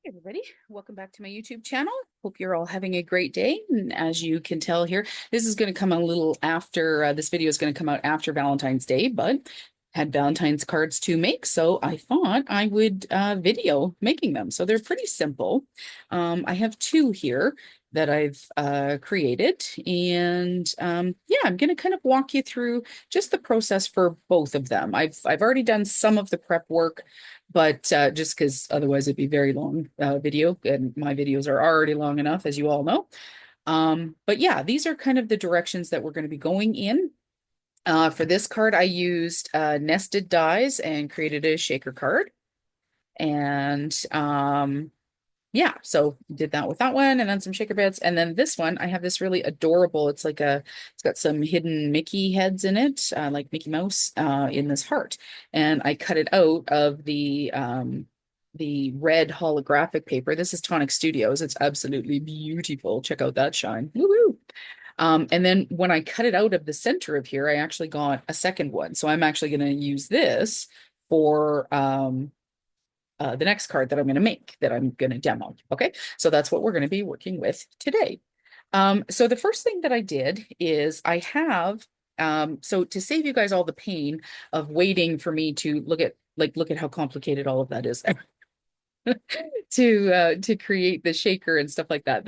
Hey everybody, welcome back to my YouTube channel. Hope you're all having a great day. And as you can tell here, this is going to come a little after, this video is going to come out after Valentine's Day, but had Valentine's cards to make. So I thought I would video making them. So they're pretty simple. I have two here that I've created. And yeah, I'm going to kind of walk you through just the process for both of them. I've already done some of the prep work, but just because otherwise it'd be very long video, and my videos are already long enough, as you all know. But yeah, these are kind of the directions that we're going to be going in. For this card, I used nested dies and created a shaker card. And yeah, so did that with that one and then some shaker bits. And then this one, I have this really adorable, it's got some hidden Mickey heads in it, like Mickey Mouse, in this heart. And I cut it out of the red holographic paper. This is Tonic Studios. It's absolutely beautiful. Check out that shine. Woo-hoo. And then when I cut it out of the center of here, I actually got a second one. So I'm actually going to use this for the next card that I'm going to make, that I'm going to demo. Okay, so that's what we're going to be working with today. So the first thing that I did is I have, so to save you guys all the pain of waiting for me to look at how complicated all of that is to create the shaker and stuff like that.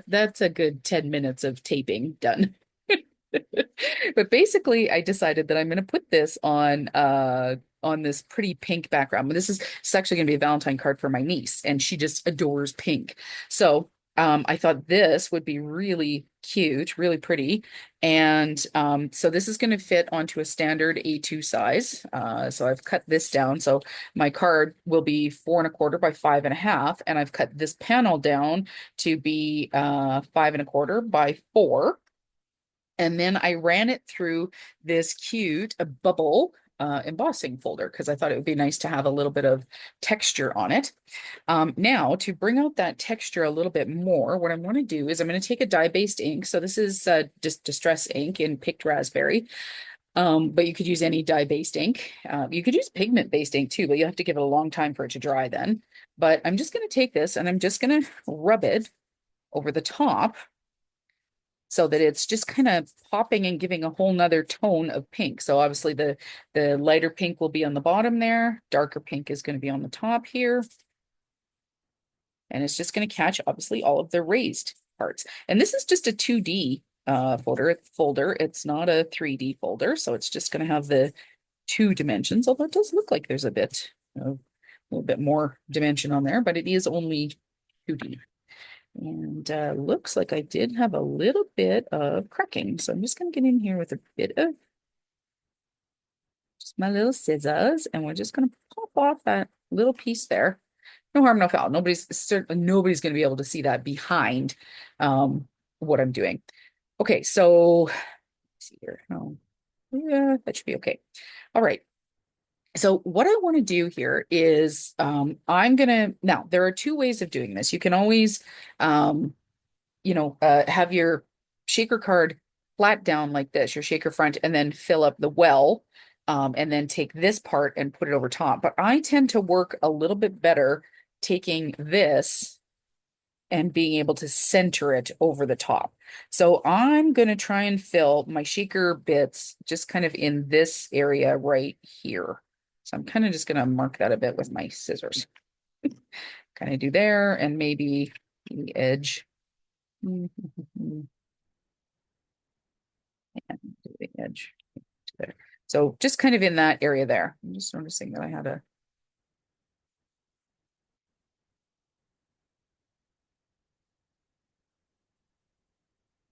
That's a good 10 minutes of taping done. But basically, I decided that I'm going to put this on this pretty pink background. This is actually going to be a Valentine card for my niece, and she just adores pink. So I thought this would be really cute, really pretty. And so this is going to fit onto a standard A2 size. So I've cut this down. So my card will be 4 1/4 by 5 1/2, and I've cut this panel down to be 5 1/4 by 4. And then I ran it through this cute bubble embossing folder because I thought it would be nice to have a little bit of texture on it. Now, to bring out that texture a little bit more, what I'm going to do is I'm going to take a dye-based ink. So this is just Distress ink in Picked Raspberry. But you could use any dye-based ink. You could use pigment-based ink too, but you have to give it a long time for it to dry then. But I'm just going to take this and I'm just going to rub it over the top so that it's just kind of popping and giving a whole nother tone of pink. So obviously the lighter pink will be on the bottom there. Darker pink is going to be on the top here. And it's just going to catch obviously all of the raised parts. And this is just a 2D folder. It's not a 3D folder. So it's just going to have the 2 dimensions, although it does look like there's a little bit more dimension on there, but it is only 2D. And looks like I did have a little bit of cracking. So I'm just going to get in here with a bit of just my little scissors, and we're just going to pop off that little piece there. No harm, no foul. Nobody's going to be able to see that behind what I'm doing. Okay, so let's see here. Oh, yeah, that should be okay. All right. So what I want to do here is now there are 2 ways of doing this. You can always have your shaker card flat down like this, your shaker front, and then fill up the well, and then take this part and put it over top. But I tend to work a little bit better taking this and being able to center it over the top. So I'm going to try and fill my shaker bits just kind of in this area right here. So I'm kind of just going to mark that a bit with my scissors. Kind of do there, and maybe the edge. And do the edge there. So just kind of in that area there. I'm just noticing that I had a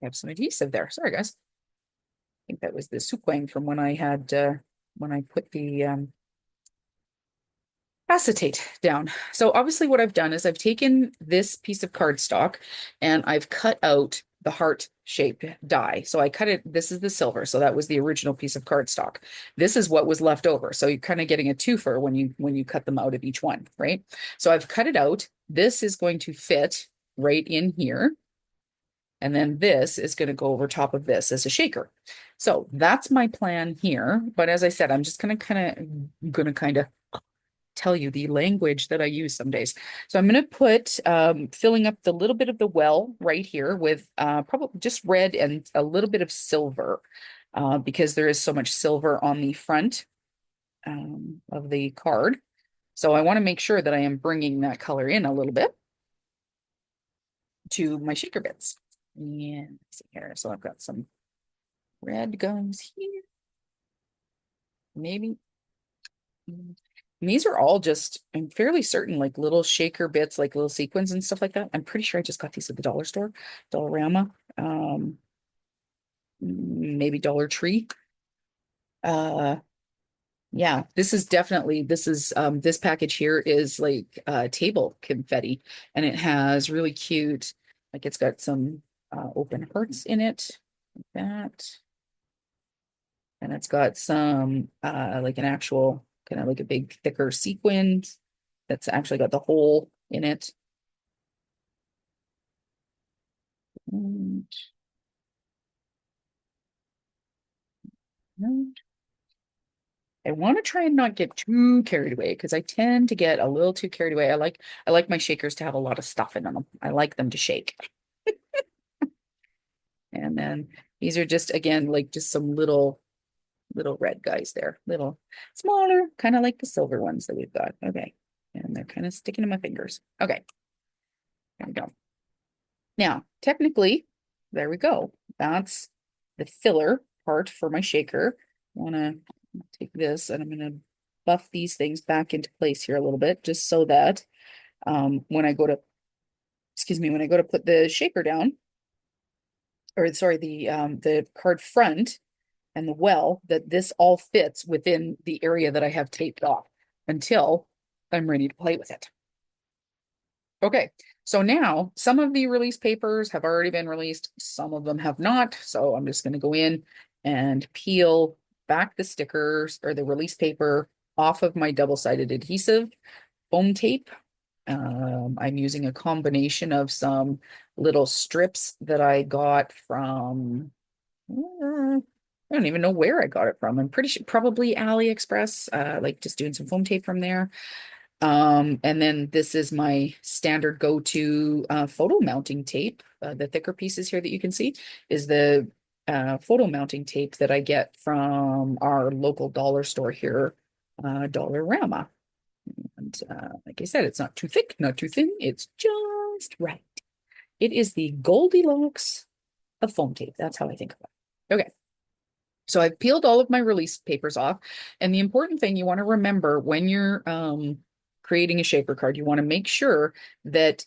have some adhesive there. Sorry, guys. I think that was the soup wang from when I had when I put the acetate down. So obviously what I've done is I've taken this piece of cardstock and I've cut out the heart shaped die. So I cut it, this is the silver. So that was the original piece of cardstock. This is what was left over. So you're kind of getting a twofer when you cut them out of each one, right? So I've cut it out. This is going to fit right in here. And then this is going to go over top of this as a shaker. So that's my plan here. But as I said, I'm just going to kind of tell you the language that I use some days. So I'm going to put filling up the little bit of the well right here with probably just red and a little bit of silver because there is so much silver on the front of the card. So I want to make sure that I am bringing that color in a little bit to my shaker bits. And let's see here. So I've got some red goes here. Maybe. And these are all just, I'm fairly certain, like little shaker bits, like little sequins and stuff like that. I'm pretty sure I just got these at the dollar store, Dollarama, maybe Dollar Tree. Uh, yeah, this is definitely, this package here is like table confetti, and it has really cute, like it's got some open hearts in it, like that. And it's got some like an actual kind of like a big thicker sequin that's actually got the hole in it. And, and I want to try and not get too carried away because I tend to get a little too carried away. I like my shakers to have a lot of stuff in them. I like them to shake. And then these are just again like just some little red guys there, little smaller, kind of like the silver ones that we've got. Okay. And they're kind of sticking to my fingers. Okay. There we go. Now, technically, there we go. That's the filler part for my shaker. I want to take this and I'm going to buff these things back into place here a little bit, just so that when I go to, excuse me, when I go to put the shaker down, or sorry, the card front and the well, that this all fits within the area that I have taped off until I'm ready to play with it. Okay, so now some of the release papers have already been released, some of them have not. So I'm just going to go in and peel back the stickers or the release paper off of my double-sided adhesive foam tape. I'm using a combination of some little strips that I got from, I don't even know where I got it from. I'm pretty sure probably AliExpress, like just doing some foam tape from there. And then this is my standard go-to photo mounting tape. The thicker pieces here that you can see is the photo mounting tape that I get from our local dollar store here, Dollarama. And like I said, it's not too thick, not too thin. It's just right. It is the Goldilocks of foam tape. That's how I think of it. Okay. So I've peeled all of my release papers off. And the important thing you want to remember when you're creating a shaper card, you want to make sure that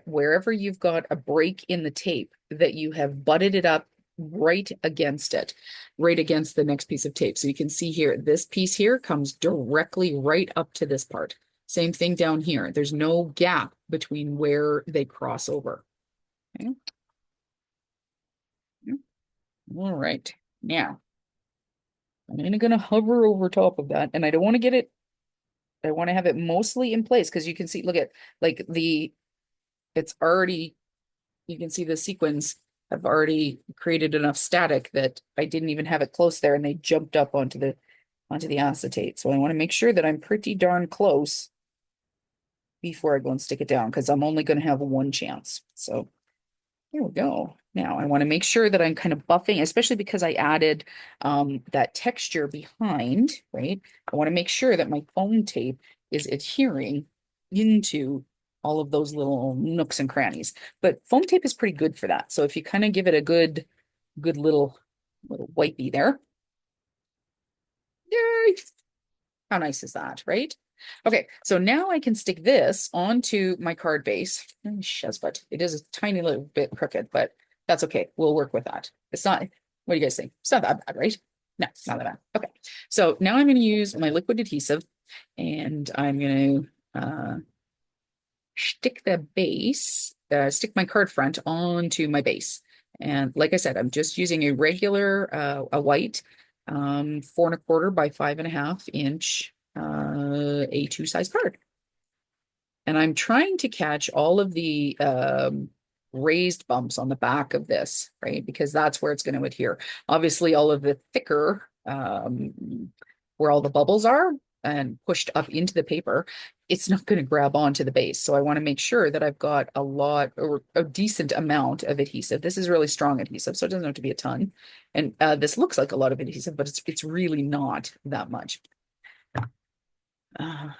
wherever you've got a break in the tape, that you have butted it up right against it, right against the next piece of tape. So you can see here, this piece here comes directly right up to this part. Same thing down here. There's no gap between where they cross over. Okay. All right. Now, I'm gonna hover over top of that, and I don't want to get it. I want to have it mostly in place because you can see, look at like it's already, you can see the sequins have already created enough static that I didn't even have it close there and they jumped up onto the acetate. So I want to make sure that I'm pretty darn close before I go and stick it down because I'm only going to have one chance. So there we go. Now I want to make sure that I'm kind of buffing, especially because I added that texture behind, right? I want to make sure that my foam tape is adhering into all of those little nooks and crannies. But foam tape is pretty good for that. So if you kind of give it a good little wipey there. Yay! How nice is that, right? Okay, so now I can stick this onto my card base. Shazbut. It is a tiny little bit crooked, but that's okay. We'll work with that. It's not, what do you guys think? It's not that bad, right? No, it's not that bad. Okay, so now I'm going to use my liquid adhesive and I'm going to stick my card front onto my base. And like I said, I'm just using a regular, a white 4¼ by 5.5 inch A2 size card. And I'm trying to catch all of the raised bumps on the back of this, right? Because that's where it's going to adhere. Obviously, all of the thicker, where all the bubbles are, and pushed up into the paper, it's not going to grab onto the base. So I want to make sure that I've got a lot or a decent amount of adhesive. This is really strong adhesive, so it doesn't have to be a ton. And this looks like a lot of adhesive, but it's really not that much. Uh,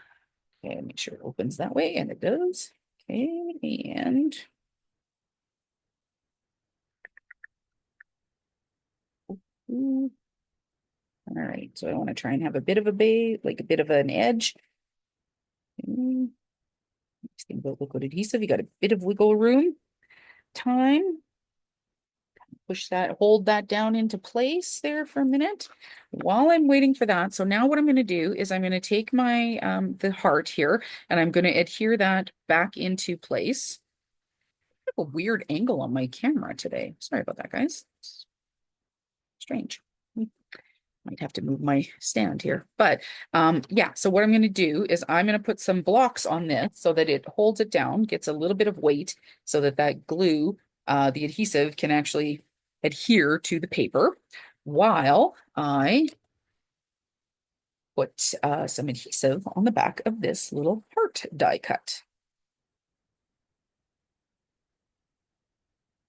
okay, make sure it opens that way, and it does. Okay, and ooh, all right. So I want to try and have a bit of a base, like a bit of an edge. Okay. Think about liquid adhesive. You got a bit of wiggle room. Time. Push that, hold that down into place there for a minute while I'm waiting for that. So now what I'm going to do is I'm going to take my the heart here and I'm going to adhere that back into place. I have a weird angle on my camera today. Sorry about that, guys. It's strange. Might have to move my stand here. But yeah, so what I'm going to do is I'm going to put some blocks on this so that it holds it down, gets a little bit of weight so that that glue, the adhesive can actually adhere to the paper while I put some adhesive on the back of this little heart die cut.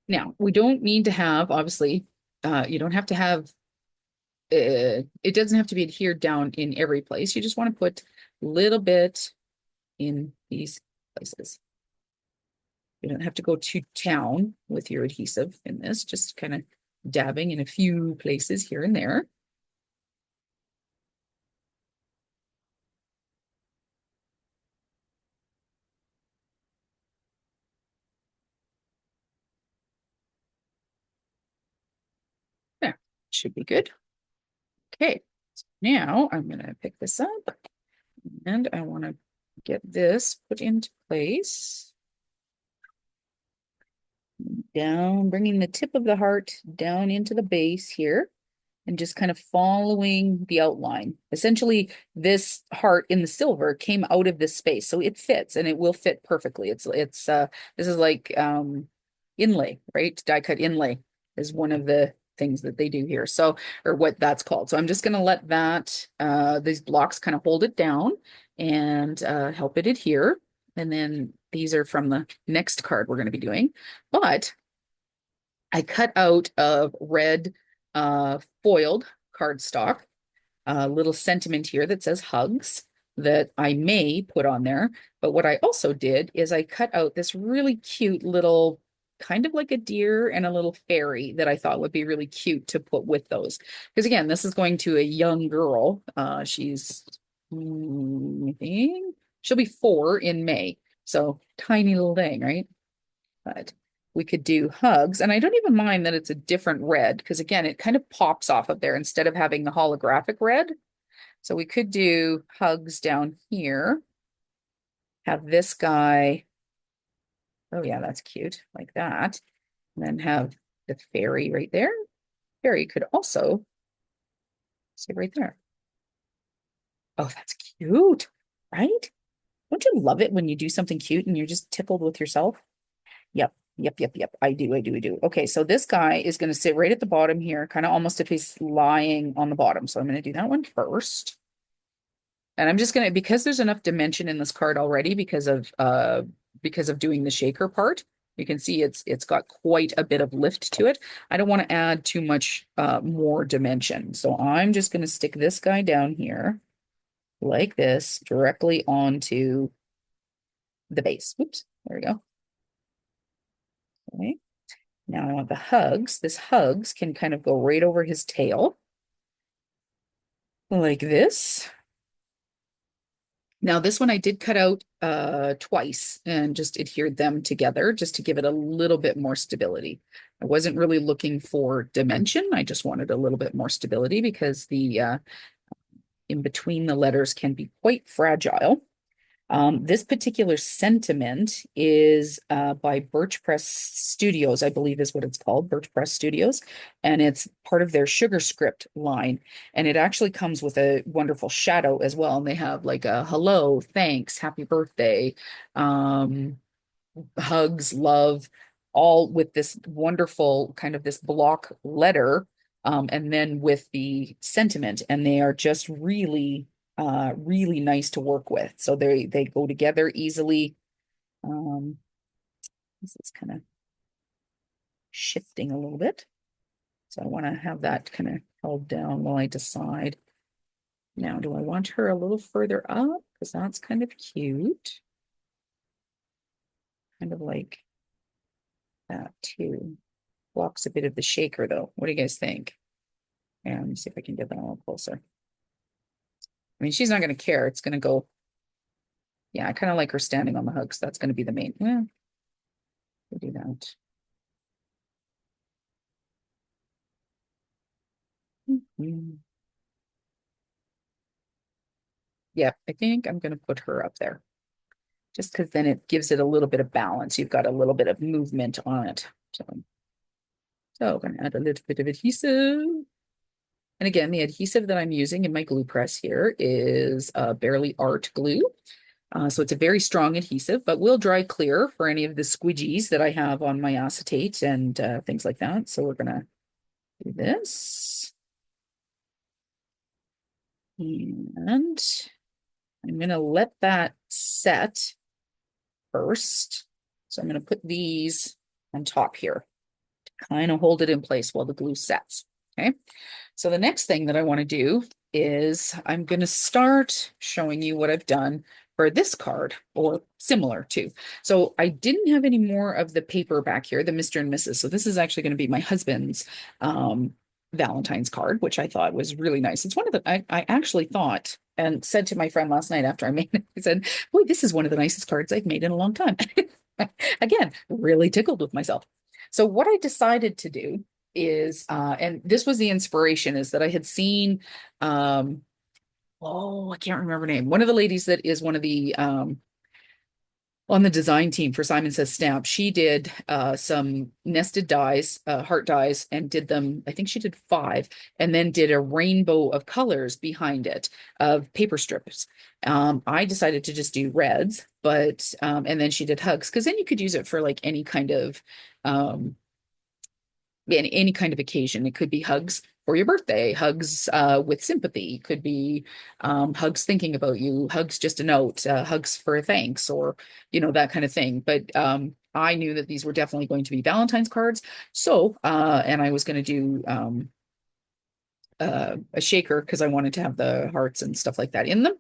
Now, we don't need to have, obviously, you don't have to have it doesn't have to be adhered down in every place. You just want to put a little bit in these places. You don't have to go to town with your adhesive in this, just kind of dabbing in a few places here and there. There, should be good. Okay, so now I'm going to pick this up and I want to get this put into place. Down, bringing the tip of the heart down into the base here and just kind of following the outline. Essentially, this heart in the silver came out of this space, so it fits and it will fit perfectly. It's this is like inlay, right? Die cut inlay is one of the things that they do here. So, or what that's called. So I'm just going to let that these blocks kind of hold it down and help it adhere. And then these are from the next card we're going to be doing. But I cut out of red foiled cardstock a little sentiment here that says hugs that I may put on there. But what I also did is I cut out this really cute little kind of like a deer and a little fairy that I thought would be really cute to put with those. Because again, this is going to a young girl. She's, I think she'll be 4 in May. So tiny little thing, right? But we could do hugs. And I don't even mind that it's a different red because again, it kind of pops off of there instead of having the holographic red. So we could do hugs down here. Have this guy. Oh yeah, that's cute. Like that. And then have the fairy right there. Fairy could also sit right there. Oh, that's cute, right? Don't you love it when you do something cute and you're just tickled with yourself? Yep. Yep. I do. Okay, so this guy is going to sit right at the bottom here, kind of almost if he's lying on the bottom. So I'm going to do that one first. And I'm just going to, because there's enough dimension in this card already because of doing the shaker part, you can see it's got quite a bit of lift to it. I don't want to add too much more dimension. So I'm just going to stick this guy down here like this directly onto the base. Oops, there we go. Okay. Now I want the hugs. This hugs can kind of go right over his tail like this. Now this one I did cut out twice and just adhered them together just to give it a little bit more stability. I wasn't really looking for dimension. I just wanted a little bit more stability because the in between the letters can be quite fragile. This particular sentiment is by Birch Press Studios, I believe is what it's called, Birch Press Studios, and it's part of their Sugar Script line. And it actually comes with a wonderful shadow as well. And they have like a hello, thanks, happy birthday, hugs, love, all with this wonderful kind of this block letter, and then with the sentiment. And they are just really really nice to work with. So they go together easily. Um, this is kind of shifting a little bit. So I want to have that kind of held down while I decide. Now, do I want her a little further up? Because that's kind of cute. Kind of like that too. Blocks a bit of the shaker though. What do you guys think? And let me see if I can get that a little closer. I mean, she's not going to care. It's going to go. Yeah, I kind of like her standing on the hooks. That's going to be the main. Yeah, we'll do that. Mhm. Yeah, I think I'm going to put her up there just because then it gives it a little bit of balance. You've got a little bit of movement on it. So I'm going to add a little bit of adhesive. And again, the adhesive that I'm using in my glue press here is Barely Art glue. So it's a very strong adhesive, but will dry clear for any of the squidgies that I have on my acetate and things like that. So we're going to do this. And I'm going to let that set first. So I'm going to put these on top here to kind of hold it in place while the glue sets. Okay. So the next thing that I want to do is I'm going to start showing you what I've done for this card or similar to. So I didn't have any more of the paper back here, the Mr. and Mrs. So this is actually going to be my husband's Valentine's card, which I thought was really nice. It's one of the, I actually thought and said to my friend last night after I made it, I said, boy, this is one of the nicest cards I've made in a long time. Again, really tickled with myself. So what I decided to do is and this was the inspiration is that I had seen oh, I can't remember her name. One of the ladies that is one of the on the design team for Simon Says Stamp, she did some nested dies, heart dies, and did them. I think she did five, and then did a rainbow of colors behind it of paper strips. I decided to just do reds, but and then she did hugs because then you could use it for like um, any kind of occasion. It could be hugs for your birthday, hugs with sympathy, could be hugs thinking about you, hugs just a note, hugs for a thanks, or that kind of thing. But I knew that these were definitely going to be Valentine's cards. So, and I was going to do a shaker because I wanted to have the hearts and stuff like that in them.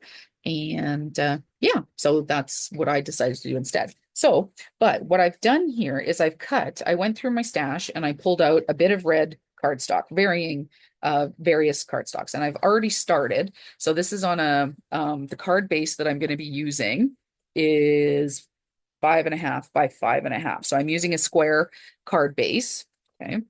And yeah, so that's what I decided to do instead. So, but what I've done here is I went through my stash and I pulled out a bit of red cardstock, varying various cardstocks, and I've already started. So this is on the card base that I'm going to be using is 5.5 by 5.5. So I'm using a square card base. Okay.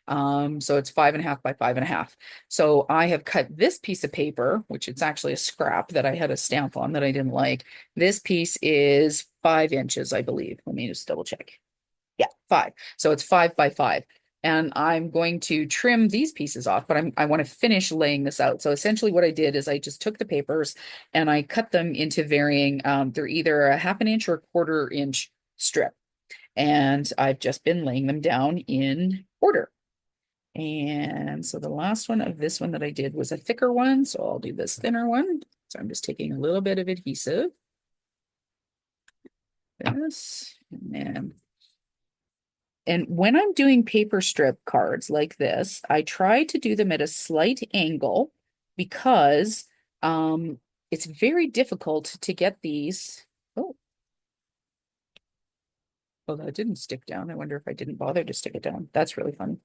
So it's 5.5 by 5.5. So I have cut this piece of paper, which it's actually a scrap that I had a stamp on that I didn't like. This piece is 5 inches, I believe. Let me just double check. Yeah, 5. So it's 5 by 5. And I'm going to trim these pieces off, but I want to finish laying this out. So essentially what I did is I just took the papers and I cut them into varying, they're either a 1/2 inch or a 1/4 inch strip. And I've just been laying them down in order. And so the last one of this one that I did was a thicker one. So I'll do this thinner one. So I'm just taking a little bit of adhesive. This, and when I'm doing paper strip cards like this, I try to do them at a slight angle because it's very difficult to get these. Oh, well, that didn't stick down. I wonder if I didn't bother to stick it down. That's really funny.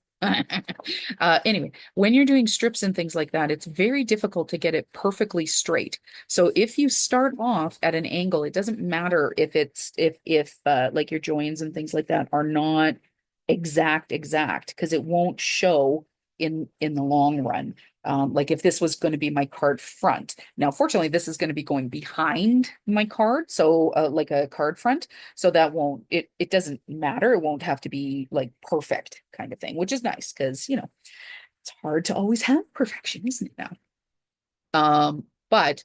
Anyway, when you're doing strips and things like that, it's very difficult to get it perfectly straight. So if you start off at an angle, it doesn't matter if it's if like your joins and things like that are not exact, because it won't show in the long run. Like if this was going to be my card front. Now, fortunately, this is going to be going behind my card, so like a card front. So that won't it doesn't matter. It won't have to be like perfect kind of thing, which is nice because it's hard to always have perfection, isn't it now? But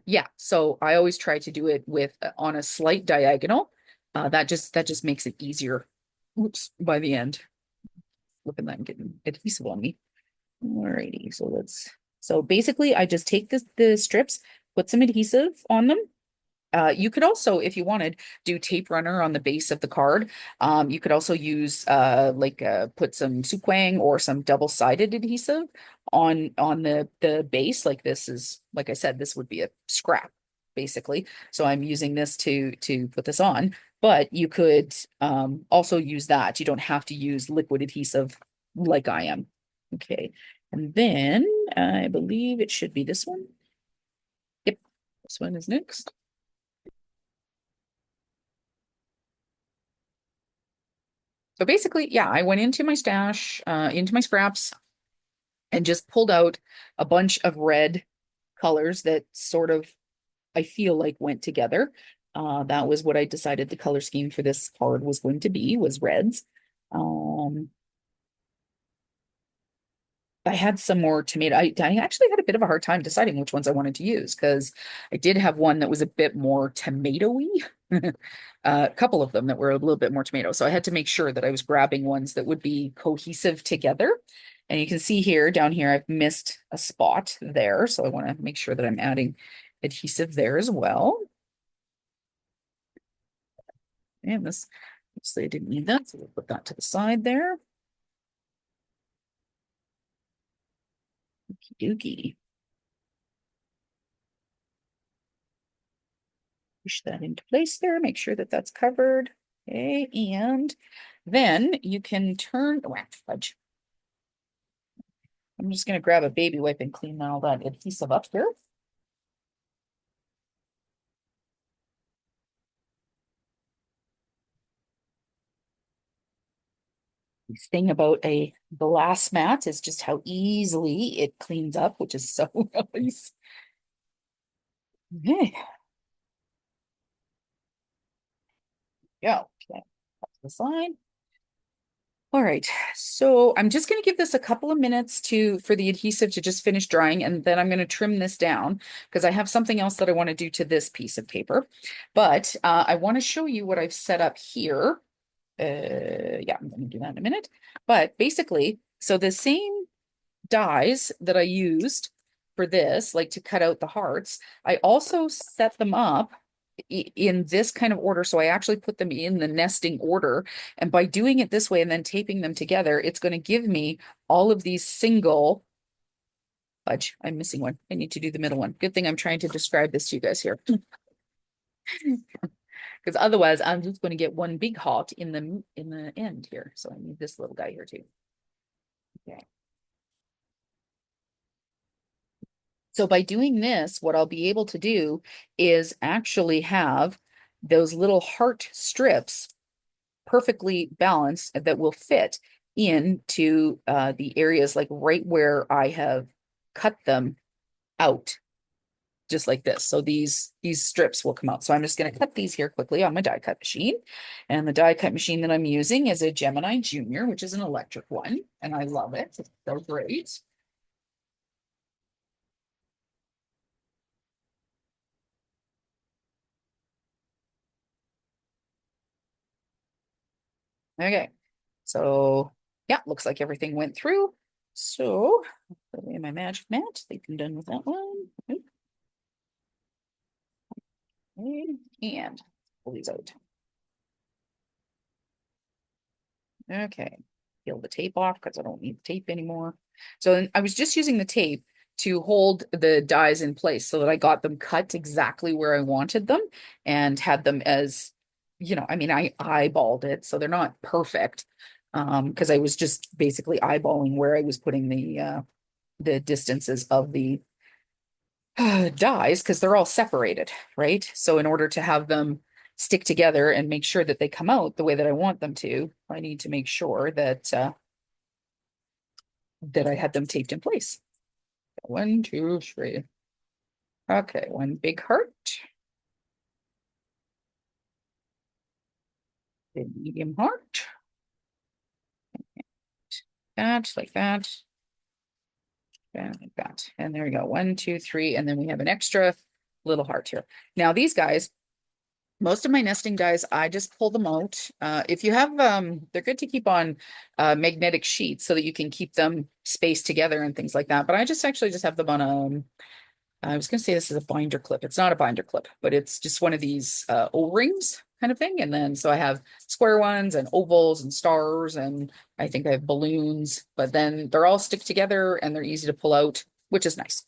yeah, so I always try to do it with on a slight diagonal. That just makes it easier. Oops, by the end. Flipping that and getting adhesive on me. Alrighty, so let's So basically, I just take the strips, put some adhesive on them. You could also, if you wanted, do tape runner on the base of the card. You could also use put some Suquang or some double-sided adhesive on the base. Like this is, like I said, this would be a scrap basically. So I'm using this to put this on. But you could also use that. You don't have to use liquid adhesive like I am. Okay. And then I believe it should be this one. Yep, this one is next. So basically, yeah, I went into my stash, into my scraps, and just pulled out a bunch of red colors that sort of I feel like went together. That was what I decided the color scheme for this card was going to be, was reds. Um, I had some more tomato. I actually had a bit of a hard time deciding which ones I wanted to use because I did have one that was a bit more tomatoey. A couple of them that were a little bit more tomato. So I had to make sure that I was grabbing ones that would be cohesive together. And you can see here, down here, I've missed a spot there. So I want to make sure that I'm adding adhesive there as well. And this, obviously I didn't need that, so we'll put that to the side there. Okie dokie. Push that into place there, make sure that that's covered. Okay, and then you can turn, oh, fudge. I'm just going to grab a baby wipe and clean all that adhesive up here. This thing about a glass mat is just how easily it cleans up, which is so nice. Okay, yeah, okay, to the side. All right, so I'm just going to give this a couple of minutes to for the adhesive to just finish drying, and then I'm going to trim this down because I have something else that I want to do to this piece of paper. But I want to show you what I've set up here. Yeah, I'm going to do that in a minute. But basically, so the same dies that I used for this, like to cut out the hearts, I also set them up in this kind of order. So I actually put them in the nesting order. And by doing it this way and then taping them together, it's going to give me all of these single fudge. I'm missing one. I need to do the middle one. Good thing I'm trying to describe this to you guys here. Because otherwise I'm just going to get one big heart in the end here. So I need this little guy here too. Okay. So by doing this, what I'll be able to do is actually have those little heart strips perfectly balanced that will fit into the areas like right where I have cut them out, just like this. So these strips will come out. So I'm just going to cut these here quickly on my die cut machine. And the die cut machine that I'm using is a Gemini Junior, which is an electric one. And I love it. It's so great. Okay, so yeah, looks like everything went through. So put away my magic mat. I think I'm done with that one. Okay, and pull these out. Okay, peel the tape off because I don't need the tape anymore. So I was just using the tape to hold the dies in place so that I got them cut exactly where I wanted them and had them as, I mean, I eyeballed it, so they're not perfect. Because I was just basically eyeballing where I was putting the distances of the dies because they're all separated, right? So in order to have them stick together and make sure that they come out the way that I want them to, I need to make sure that I had them taped in place. One, two, three. Okay, one big heart, a medium heart, that, like that, and like that. And there we go. One, two, three, and then we have an extra little heart here. Now these guys Most of my nesting dies, I just pull them out. If you have, they're good to keep on magnetic sheets so that you can keep them spaced together and things like that. But I just actually just have them on I was going to say this is a binder clip. It's not a binder clip, but it's just one of these O-rings kind of thing. And then so I have square ones and ovals and stars, and I think I have balloons, but then they're all stick together and they're easy to pull out, which is nice.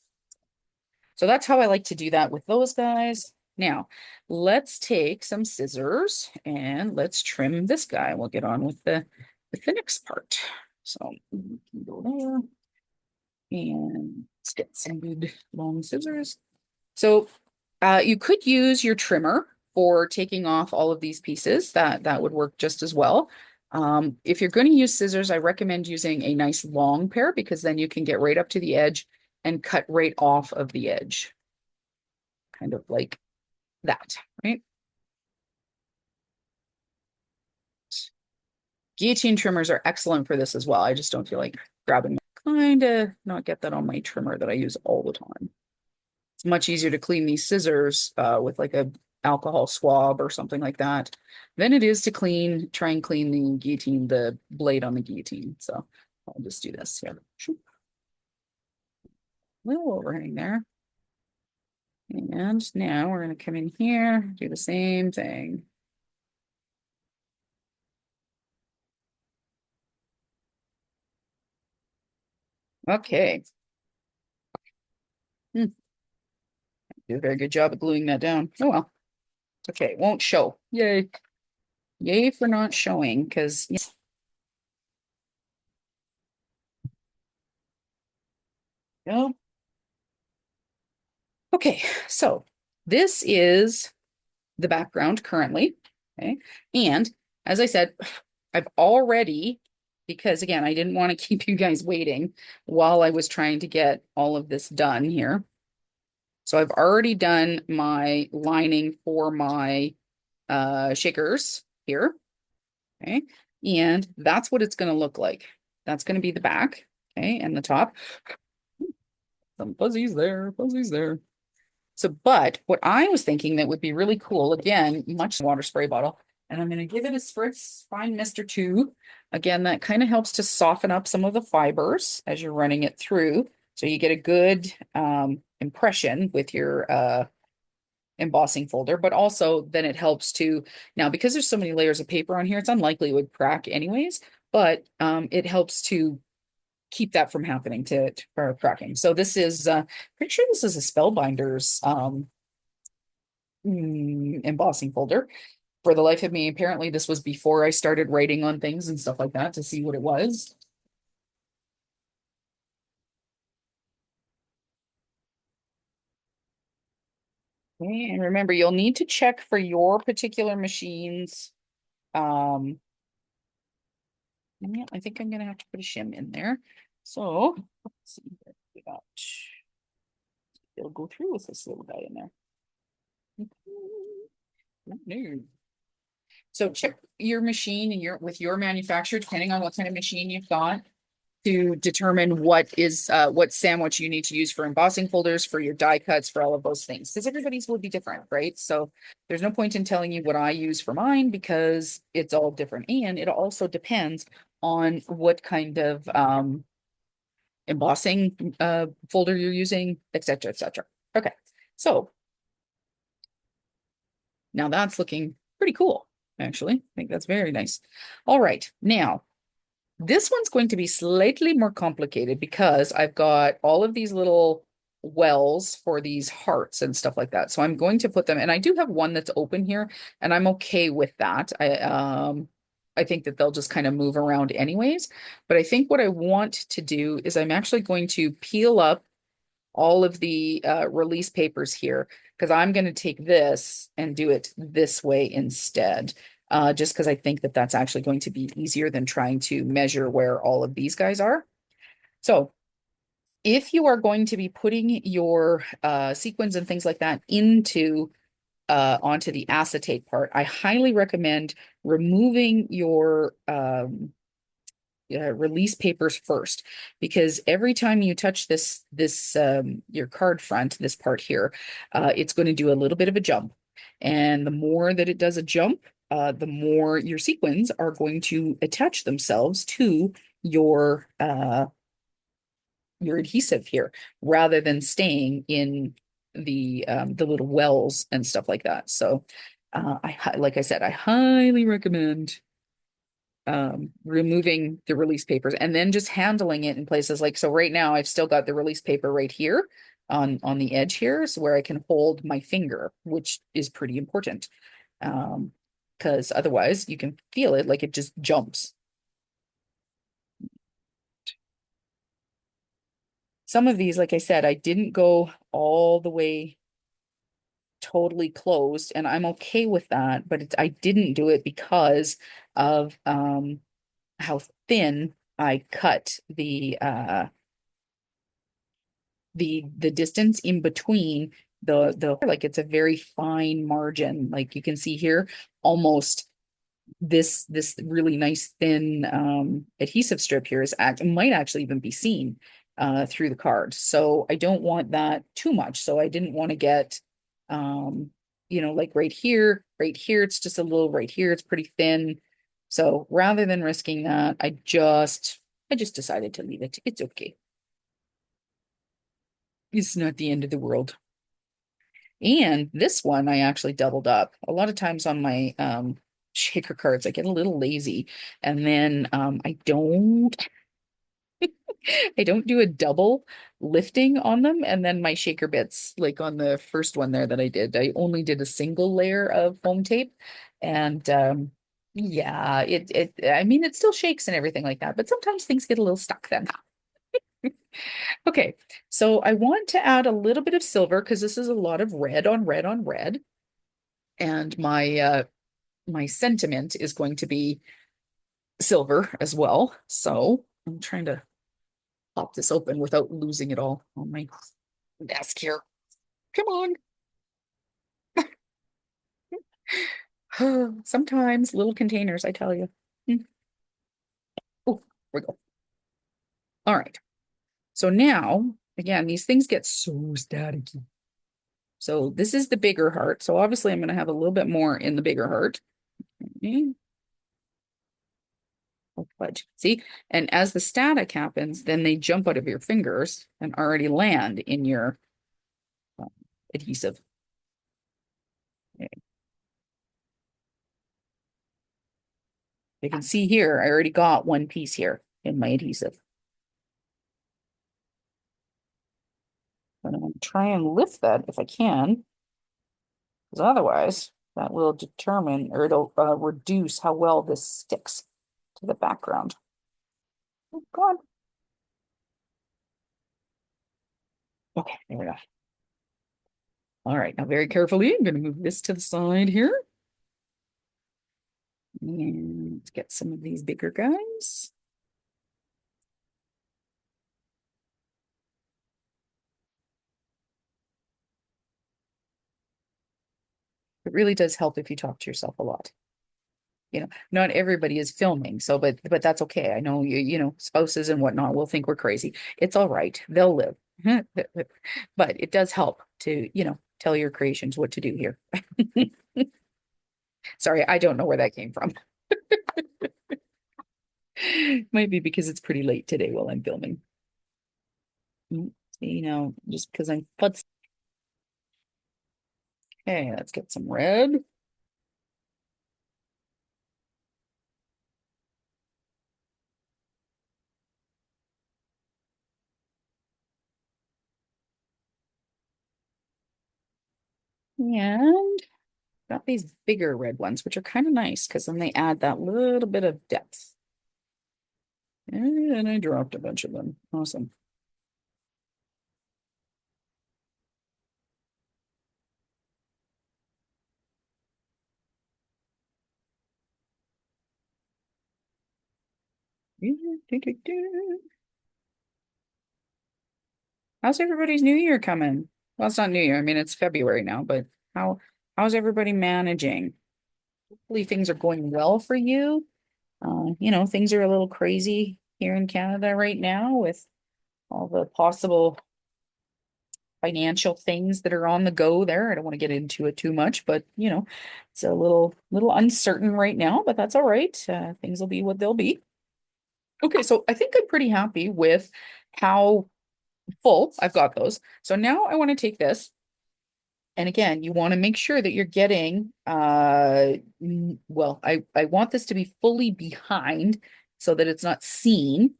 So that's how I like to do that with those guys. Now, let's take some scissors and let's trim this guy. We'll get on with the next part. So we can go there and let's get some good long scissors. So you could use your trimmer for taking off all of these pieces. That would work just as well. If you're going to use scissors, I recommend using a nice long pair because then you can get right up to the edge and cut right off of the edge, kind of like that, right? Guillotine trimmers are excellent for this as well. I just don't feel like grabbing, kind of not get that on my trimmer that I use all the time. It's much easier to clean these scissors with like a alcohol swab or something like that than it is to try and clean the guillotine, the blade on the guillotine. So I'll just do this here. Little overhang there. And now we're going to come in here, do the same thing. Okay. Do a very good job of gluing that down. Oh well. Okay, it won't show. Yay. Yay for not showing, because yes. No. Okay, so this is the background currently. Okay. And as I said, I've already, because again, I didn't want to keep you guys waiting while I was trying to get all of this done here. So I've already done my lining for my shakers here. Okay. And that's what it's going to look like. That's going to be the back. Okay. And the top. Some fuzzies there, fuzzies there. So, but what I was thinking that would be really cool, again, much water spray bottle, and I'm going to give it a spritz fine mist or two. Again, that kind of helps to soften up some of the fibers as you're running it through. So you get a good impression with your embossing folder, but also then it helps to, now because there's so many layers of paper on here, it's unlikely it would crack anyways, but it helps to keep that from happening for cracking. So this is pretty sure this is a Spellbinders embossing folder. For the life of me, apparently this was before I started writing on things and stuff like that to see what it was. Okay, and remember, you'll need to check for your particular machines. Yeah, I think I'm gonna have to put a shim in there. So let's see what we got. It'll go through with this little guy in there. No. So check your machine and with your manufacturer, depending on what kind of machine you've got, to determine what sandwich you need to use for embossing folders, for your die cuts, for all of those things. Because everybody's will be different, right? So there's no point in telling you what I use for mine because it's all different. And it also depends on what kind of embossing folder you're using, et cetera, et cetera. Okay, so now that's looking pretty cool, actually. I think that's very nice. All right, now this one's going to be slightly more complicated because I've got all of these little wells for these hearts and stuff like that. So I'm going to put them, and I do have one that's open here, and I'm okay with that. I think that they'll just kind of move around anyways. But I think what I want to do is I'm actually going to peel up all of the release papers here because I'm going to take this and do it this way instead. Just because I think that that's actually going to be easier than trying to measure where all of these guys are. So if you are going to be putting your sequins and things like that onto the acetate part, I highly recommend removing your release papers first, because every time you touch this your card front, this part here, it's going to do a little bit of a jump. And the more that it does a jump, the more your sequins are going to attach themselves to your adhesive here, rather than staying in the little wells and stuff like that. So, like I said, I highly recommend removing the release papers and then just handling it in places like, so right now I've still got the release paper right here on the edge here, so where I can hold my finger, which is pretty important. Because otherwise you can feel it, like it just jumps. Some of these, like I said, I didn't go all the way totally closed, and I'm okay with that, but I didn't do it because of how thin I cut the distance in between the like it's a very fine margin. Like you can see here, almost this really nice thin adhesive strip here is might actually even be seen through the card. So I don't want that too much. So I didn't want to get like right here, it's just a little right here, it's pretty thin. So rather than risking that, I just decided to leave it. It's okay. It's not the end of the world. And this one I actually doubled up. A lot of times on my shaker cards, I get a little lazy, and then I don't do a double lifting on them. And then my shaker bits, like on the first one there that I did, I only did a single layer of foam tape. And yeah, I mean, it still shakes and everything like that, but sometimes things get a little stuck then. Okay, so I want to add a little bit of silver because this is a lot of red on red on red. And my sentiment is going to be silver as well. So I'm trying to pop this open without losing it all on my desk here. Come on. Sometimes little containers, I tell you. Oh, we go. All right. So now, again, these things get so staticky. So this is the bigger heart. So obviously I'm going to have a little bit more in the bigger heart. Okay. Oh, fudge. See? And as the static happens, then they jump out of your fingers and already land in your uh, adhesive. Okay. You can see here, I already got one piece here in my adhesive. But I'm going to try and lift that if I can, because otherwise that will determine, or it'll reduce how well this sticks to the background. Oh, God. Okay, there we go. All right, now very carefully, I'm going to move this to the side here. And let's get some of these bigger guys. It really does help if you talk to yourself a lot. Not everybody is filming, so but that's okay. I know spouses and whatnot will think we're crazy. It's all right. They'll live. But it does help to, tell your creations what to do here. Sorry, I don't know where that came from. Might be because it's pretty late today while I'm filming. Just because I'm futz. Okay, let's get some red. And got these bigger red ones, which are kind of nice because then they add that little bit of depth. And I dropped a bunch of them. Awesome. How's everybody's New Year coming? Well, it's not New Year. I mean, it's February now, but how how's everybody managing? Hopefully things are going well for you. Things are a little crazy here in Canada right now with all the possible financial things that are on the go there. I don't want to get into it too much, but it's a little uncertain right now, but that's all right. Things will be what they'll be. Okay, so I think I'm pretty happy with how full I've got those. So now I want to take this, and again, you want to make sure that you're getting well, I want this to be fully behind so that it's not seen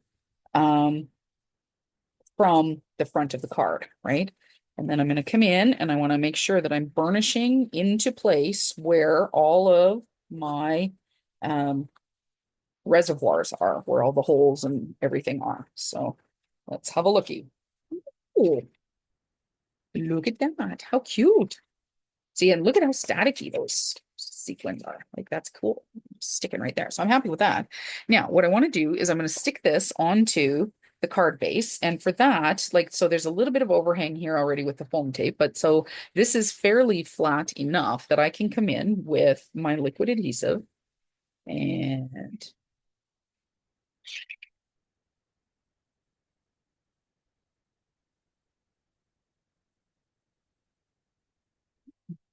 um from the front of the card, right? And then I'm going to come in and I want to make sure that I'm burnishing into place where all of my um reservoirs are, where all the holes and everything are. So let's have a looky. Oh, look at that. How cute. See, and look at how staticky those sequins are. Like, that's cool. Sticking right there. So I'm happy with that. Now, what I want to do is I'm going to stick this onto the card base. And for that, like, so there's a little bit of overhang here already with the foam tape, but so this is fairly flat enough that I can come in with my liquid adhesive and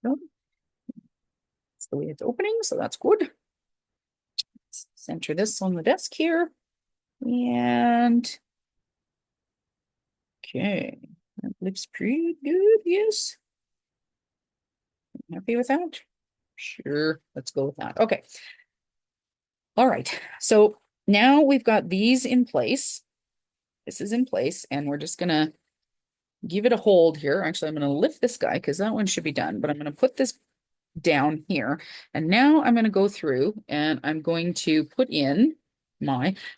oh, that's the way it's opening. So that's good. Let's center this on the desk here. And okay, that looks pretty good. Yes. Happy with that? Sure. Let's go with that. Okay. All right. So now we've got these in place. This is in place, and we're just gonna give it a hold here. Actually, I'm gonna lift this guy because that one should be done, but I'm gonna put this down here. And now I'm gonna go through and I'm going to put in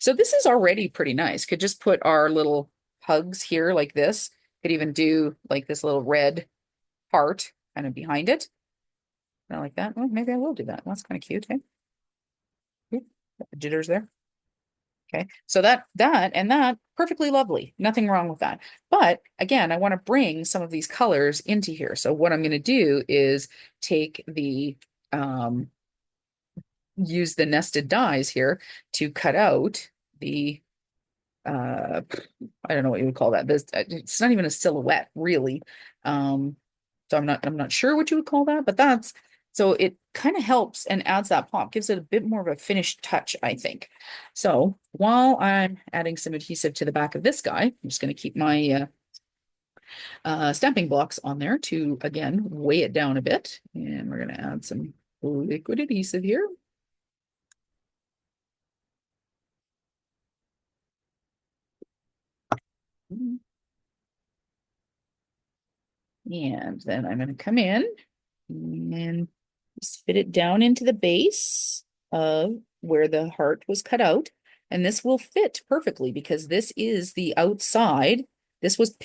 so this is already pretty nice. Could just put our little hugs here like this. Could even do like this little red heart kind of behind it. I like that. Well, maybe I will do that. That's kind of cute, eh? Oop, got the jitters there. Okay, so that perfectly lovely. Nothing wrong with that. But again, I want to bring some of these colors into here. So what I'm going to do is take the use the nested dies here to cut out the I don't know what you would call that. This it's not even a silhouette really. So I'm not sure what you would call that, but that's so it kind of helps and adds that pop, gives it a bit more of a finished touch, I think. So while I'm adding some adhesive to the back of this guy, I'm just going to keep my stamping blocks on there to again weigh it down a bit, and we're going to add some liquid adhesive here. And then I'm going to come in and just fit it down into the base of where the heart was cut out. And this will fit perfectly because this is the outside. This was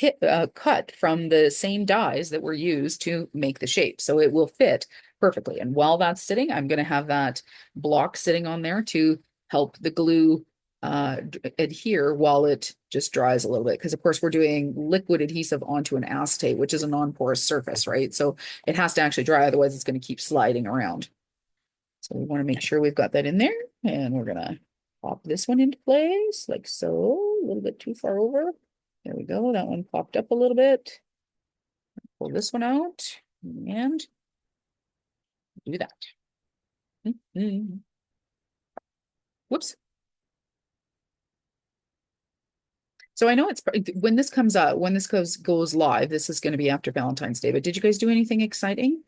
cut from the same dies that were used to make the shape. So it will fit perfectly. And while that's sitting, I'm going to have that block sitting on there to help the glue adhere while it just dries a little bit. Because of course we're doing liquid adhesive onto an acetate, which is a non-porous surface, right? So it has to actually dry, otherwise it's going to keep sliding around. So we want to make sure we've got that in there, and we're gonna pop this one into place like so, a little bit too far over. There we go. That one popped up a little bit. Pull this one out and do that. Whoops. So I know it's when this comes out, when this goes live, this is going to be after Valentine's Day. But did you guys do anything exciting?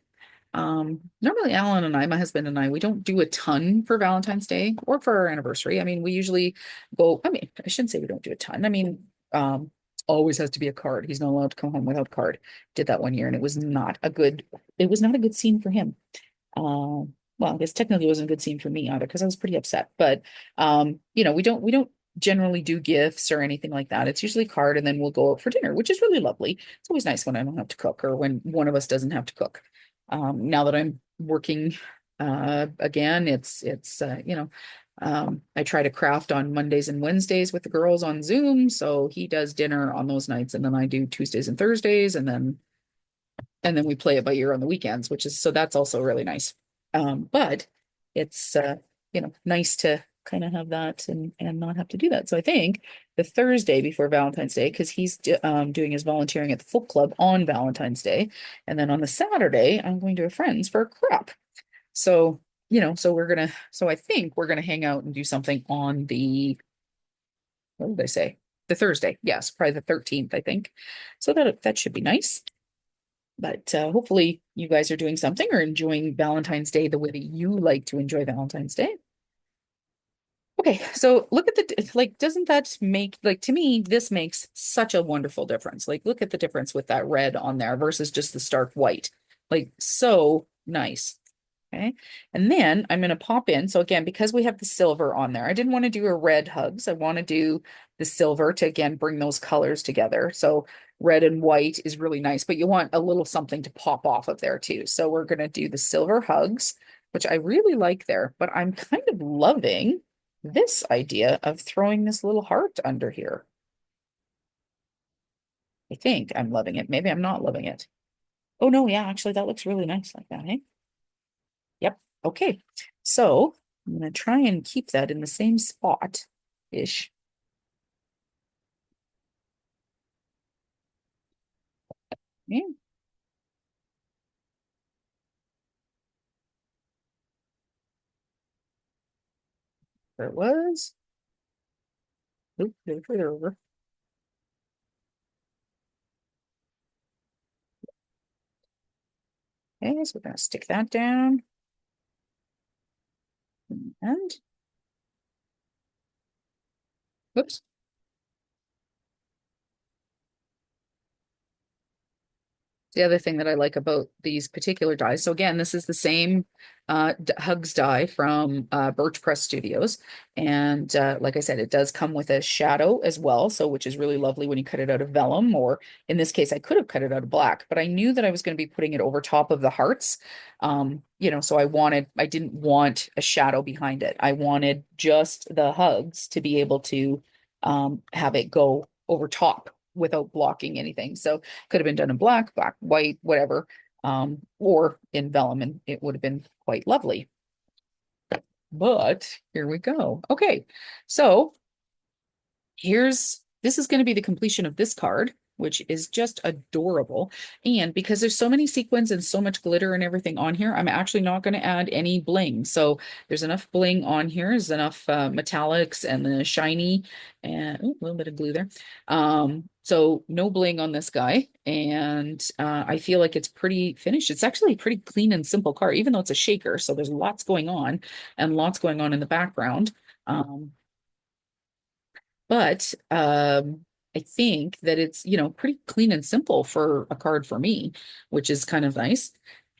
Normally Alan and I, my husband and I, we don't do a ton for Valentine's Day or for our anniversary. I mean, we usually go, I mean, I shouldn't say we don't do a ton. I mean, always has to be a card. He's not allowed to come home without a card. Did that one year and it was not a good scene for him. Well, I guess technically it wasn't a good scene for me either because I was pretty upset. But we don't generally do gifts or anything like that. It's usually card and then we'll go out for dinner, which is really lovely. It's always nice when I don't have to cook or when one of us doesn't have to cook. Now that I'm working again, I try to craft on Mondays and Wednesdays with the girls on Zoom. So he does dinner on those nights and then I do Tuesdays and Thursdays and then we play it by ear on the weekends, so that's also really nice. But it's nice to kind of have that and not have to do that. So I think the Thursday before Valentine's Day because he's doing his volunteering at the folk club on Valentine's Day. And then on the Saturday, I'm going to a friend's for a crap. So, so I think we're gonna hang out and do something on what did I say? The Thursday. Yes, probably the 13th, I think. So that should be nice. But hopefully you guys are doing something or enjoying Valentine's Day the way that you like to enjoy Valentine's Day. Okay, so look at like, doesn't that make, like, to me, this makes such a wonderful difference. Like, look at the difference with that red on there versus just the stark white. Like, so nice. Okay. And then I'm going to pop in. So again, because we have the silver on there, I didn't want to do a red hugs. I want to do the silver to again bring those colors together. So red and white is really nice, but you want a little something to pop off of there too. So we're going to do the silver hugs, which I really like there, but I'm kind of loving this idea of throwing this little heart under here. I think I'm loving it. Maybe I'm not loving it. Oh no, yeah, actually that looks really nice like that, hey? Yep. Okay. So I'm going to try and keep that in the same spot-ish. Yeah, there it was. Oop, a little further over. Okay, so we're going to stick that down. And, whoops. The other thing that I like about these particular dies. So again, this is the same Hugs die from Birch Press Studios. And like I said, it does come with a shadow as well. So which is really lovely when you cut it out of vellum, or in this case, I could have cut it out of black, but I knew that I was going to be putting it over top of the hearts. So I didn't want a shadow behind it. I wanted just the hugs to be able to have it go over top without blocking anything. So could have been done in black, white, whatever, or in vellum, and it would have been quite lovely. But here we go. Okay, so this is going to be the completion of this card, which is just adorable. And because there's so many sequins and so much glitter and everything on here, I'm actually not going to add any bling. So there's enough bling on here. There's enough metallics and the shiny and a little bit of glue there. So no bling on this guy. And I feel like it's pretty finished. It's actually a pretty clean and simple card, even though it's a shaker. So there's lots going on and lots going on in the background. But I think that it's, pretty clean and simple for a card for me, which is kind of nice.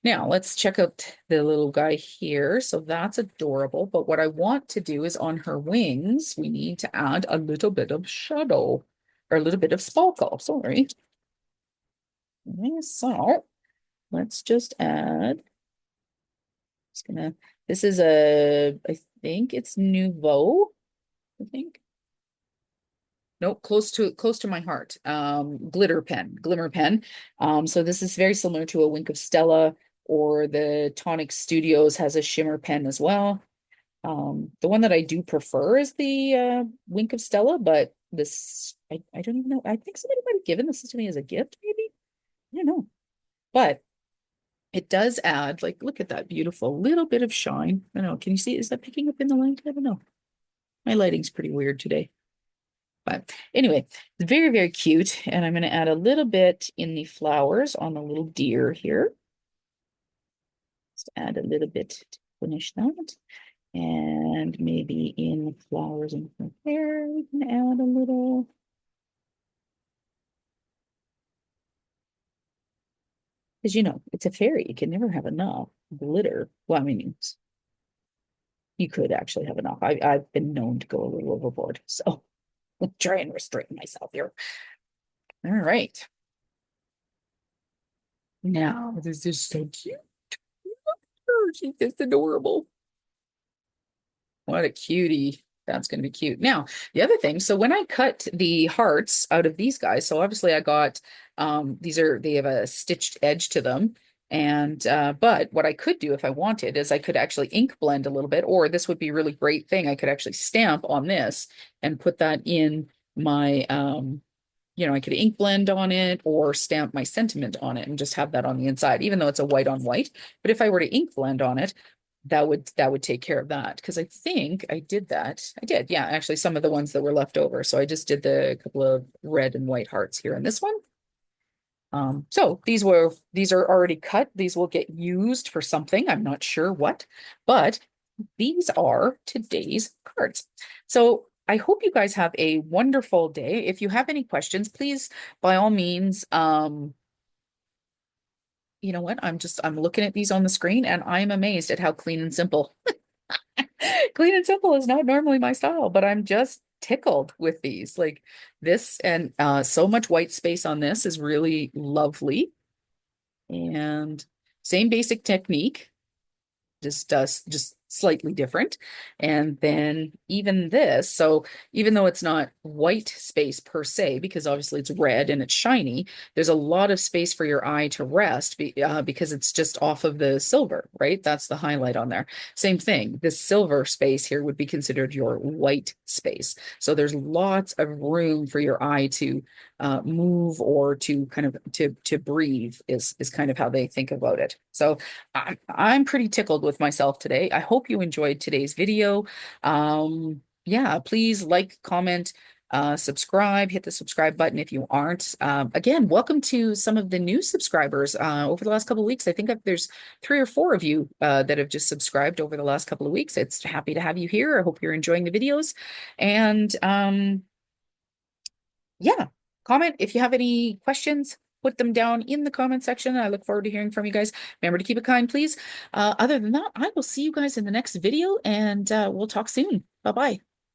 Now let's check out the little guy here. So that's adorable. But what I want to do is on her wings, we need to add a little bit of shadow or a little bit of sparkle. Sorry. Okay, so let's just add. Just gonna, this is I think it's Nouveau, I think. Nope, close to my heart. Glimmer pen. So this is very similar to a Wink of Stella, or the Tonic Studios has a shimmer pen as well. The one that I do prefer is the Wink of Stella, but I don't even know. I think somebody might have given this to me as a gift, maybe. I don't know. But it does add, like, look at that beautiful little bit of shine. I don't know. Can you see? Is that picking up in the light? I don't know. My lighting's pretty weird today. But anyway, very, very cute. And I'm going to add a little bit in the flowers on the little deer here. Just add a little bit to finish that. And maybe in the flowers in her hair, we can add a little. Because, it's a fairy. You can never have enough glitter. Well, I mean, you could actually have enough. I've been known to go a little overboard. So I'll try and restrain myself here. All right. Now, this is so cute. She's just adorable. What a cutie. That's going to be cute. Now, the other thing, so when I cut the hearts out of these guys, so obviously I got, they have a stitched edge to them. And, but what I could do if I wanted is I could actually ink blend a little bit, or this would be a really great thing. I could actually stamp on this and put that in my I could ink blend on it or stamp my sentiment on it and just have that on the inside, even though it's a white on white. But if I were to ink blend on it, that would take care of that. Because I think I did that. I did, yeah, actually some of the ones that were left over. So I just did the couple of red and white hearts here in this one. So these are already cut. These will get used for something. I'm not sure what, but these are today's cards. So I hope you guys have a wonderful day. If you have any questions, please, by all means, you know what? I'm looking at these on the screen and I'm amazed at how clean and simple. Clean and simple is not normally my style, but I'm just tickled with these. Like this and so much white space on this is really lovely. And same basic technique, just slightly different. And then even this, so even though it's not white space per se, because obviously it's red and it's shiny, there's a lot of space for your eye to rest because it's just off of the silver, right? That's the highlight on there. Same thing. This silver space here would be considered your white space. So there's lots of room for your eye to move or to kind of to breathe is kind of how they think about it. So I'm pretty tickled with myself today. I hope you enjoyed today's video. Yeah, please like, comment, subscribe, hit the subscribe button if you aren't. Again, welcome to some of the new subscribers over the last couple of weeks. I think there's 3 or 4 of you that have just subscribed over the last couple of weeks. It's happy to have you here. I hope you're enjoying the videos. And yeah, comment if you have any questions. Put them down in the comment section. I look forward to hearing from you guys. Remember to keep it kind, please. Other than that, I will see you guys in the next video and we'll talk soon. Bye-bye.